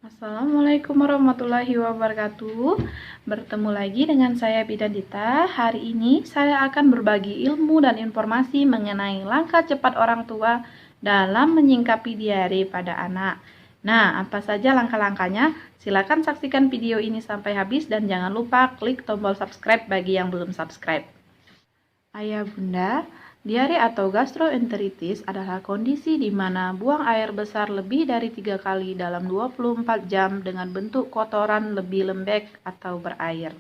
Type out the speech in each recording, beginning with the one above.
Assalamualaikum warahmatullahi wabarakatuh. Bertemu lagi dengan saya Bidan Dita. Hari ini saya akan berbagi ilmu dan informasi mengenai langkah cepat orang tua dalam menyingkapi diare pada anak. Nah, apa saja langkah-langkahnya? Silakan saksikan video ini sampai habis dan jangan lupa klik tombol subscribe bagi yang belum subscribe. Ayah bunda, diare atau gastroenteritis adalah kondisi di mana buang air besar lebih dari 3 kali dalam 24 jam dengan bentuk kotoran lebih lembek atau berair.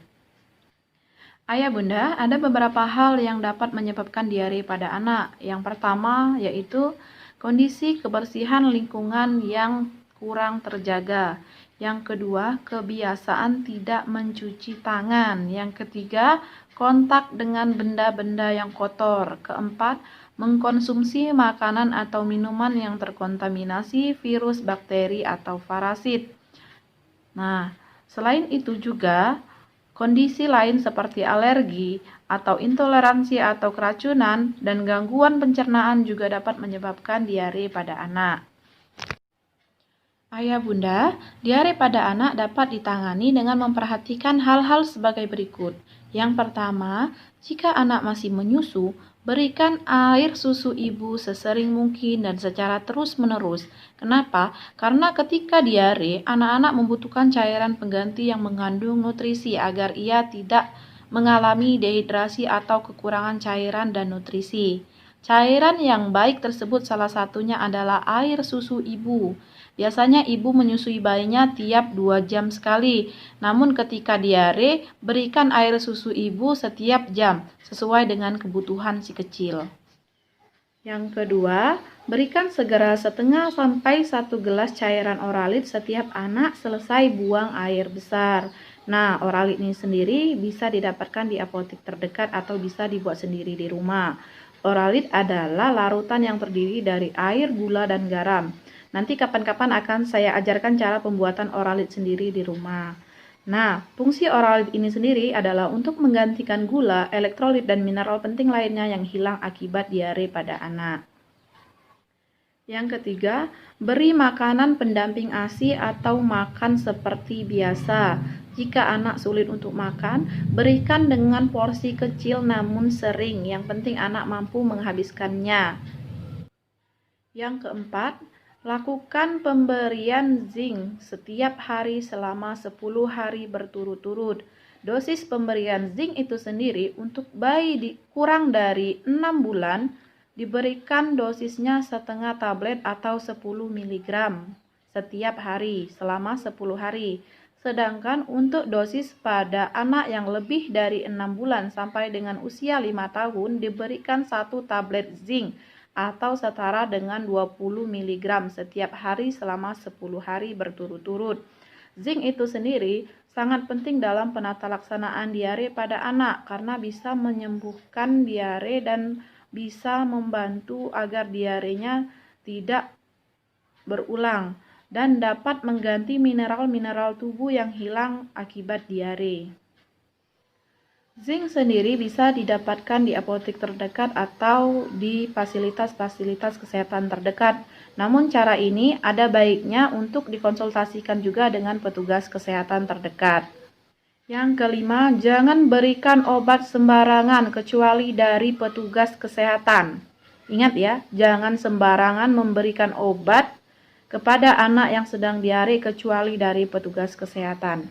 Ayah bunda, ada beberapa hal yang dapat menyebabkan diare pada anak. Yang pertama yaitu kondisi kebersihan lingkungan yang kurang terjaga. Yang kedua, kebiasaan tidak mencuci tangan. Yang ketiga, kontak dengan benda-benda yang kotor. Keempat, mengkonsumsi makanan atau minuman yang terkontaminasi virus, bakteri, atau parasit. Nah, selain itu juga kondisi lain seperti alergi atau intoleransi atau keracunan dan gangguan pencernaan juga dapat menyebabkan diare pada anak. Ayah bunda, diare pada anak dapat ditangani dengan memperhatikan hal-hal sebagai berikut. Yang pertama, jika anak masih menyusu, berikan air susu ibu sesering mungkin dan secara terus-menerus. Kenapa? Karena ketika diare, anak-anak membutuhkan cairan pengganti yang mengandung nutrisi agar ia tidak mengalami dehidrasi atau kekurangan cairan dan nutrisi. Cairan yang baik tersebut salah satunya adalah air susu ibu. Biasanya ibu menyusui bayinya tiap 2 jam sekali. Namun ketika diare, berikan air susu ibu setiap jam, sesuai dengan kebutuhan si kecil. Yang kedua, berikan segera setengah sampai 1 gelas cairan Oralit setiap anak selesai buang air besar. Nah, Oralit ini sendiri bisa didapatkan di apotek terdekat atau bisa dibuat sendiri di rumah. Oralit adalah larutan yang terdiri dari air, gula, dan garam. Nanti kapan-kapan akan saya ajarkan cara pembuatan Oralit sendiri di rumah. Nah, fungsi Oralit ini sendiri adalah untuk menggantikan gula, elektrolit, dan mineral penting lainnya yang hilang akibat diare pada anak. Yang ketiga, beri makanan pendamping ASI atau makan seperti biasa. Jika anak sulit untuk makan, berikan dengan porsi kecil namun sering. Yang penting anak mampu menghabiskannya. Yang keempat, lakukan pemberian zinc setiap hari selama 10 hari berturut-turut. Dosis pemberian zinc itu sendiri untuk bayi kurang dari 6 bulan diberikan dosisnya setengah tablet atau 10 mg setiap hari selama 10 hari. Sedangkan untuk dosis pada anak yang lebih dari 6 bulan sampai dengan usia 5 tahun diberikan 1 tablet zinc atau setara dengan 20 mg setiap hari selama 10 hari berturut-turut. Zinc itu sendiri sangat penting dalam penata laksanaan diare pada anak karena bisa menyembuhkan diare dan bisa membantu agar diarenya tidak berulang dan dapat mengganti mineral-mineral tubuh yang hilang akibat diare. Zinc sendiri bisa didapatkan di apotek terdekat atau di fasilitas-fasilitas kesehatan terdekat. Namun cara ini ada baiknya untuk dikonsultasikan juga dengan petugas kesehatan terdekat. Yang kelima, jangan berikan obat sembarangan kecuali dari petugas kesehatan. Ingat ya, jangan sembarangan memberikan obat kepada anak yang sedang diare kecuali dari petugas kesehatan.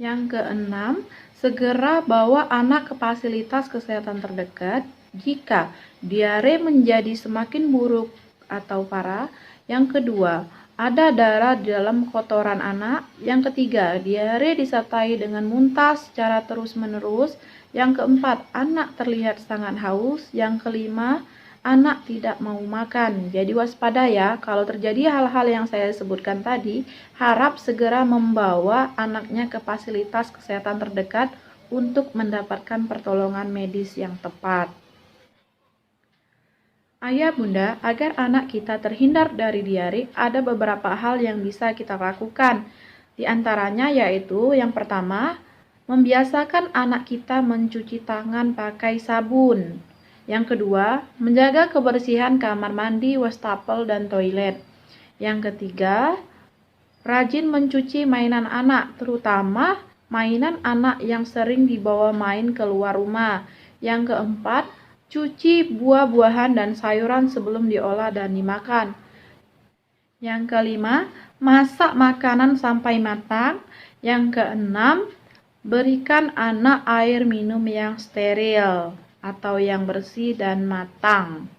Yang keenam, segera bawa anak ke fasilitas kesehatan terdekat jika diare menjadi semakin buruk atau parah. Yang kedua, ada darah di dalam kotoran anak. Yang ketiga, diare disertai dengan muntah secara terus-menerus. Yang keempat, anak terlihat sangat haus. Yang kelima, anak tidak mau makan. Jadi waspada ya, kalau terjadi hal-hal yang saya sebutkan tadi, harap segera membawa anaknya ke fasilitas kesehatan terdekat untuk mendapatkan pertolongan medis yang tepat. Ayah bunda, agar anak kita terhindar dari diare, ada beberapa hal yang bisa kita lakukan. Di antaranya yaitu yang pertama, membiasakan anak kita mencuci tangan pakai sabun. Yang kedua, menjaga kebersihan kamar mandi, wastafel, dan toilet. Yang ketiga, Rajin mencuci mainan anak, terutama mainan anak yang sering dibawa main keluar rumah. Yang keempat, cuci buah-buahan dan sayuran sebelum diolah dan dimakan. Yang kelima, masak makanan sampai matang. Yang keenam, berikan anak air minum yang steril atau yang bersih dan matang.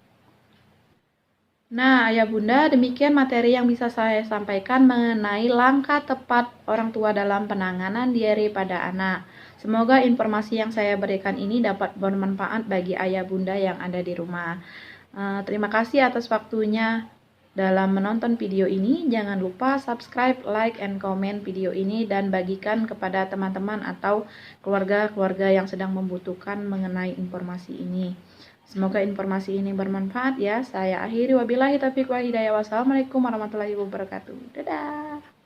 Nah, Ayah Bunda, demikian materi yang bisa saya sampaikan mengenai langkah tepat orang tua dalam penanganan diare pada anak. Semoga informasi yang saya berikan ini dapat bermanfaat bagi Ayah Bunda yang ada di rumah. Terima kasih atas waktunya dalam menonton video ini. Jangan lupa subscribe, like, and comment video ini dan bagikan kepada teman-teman atau keluarga-keluarga yang sedang membutuhkan mengenai informasi ini. Semoga informasi ini bermanfaat ya. Saya akhiri, wabillahi taufiq wal hidayah. Wassalamualaikum warahmatullahi wabarakatuh. Dadah.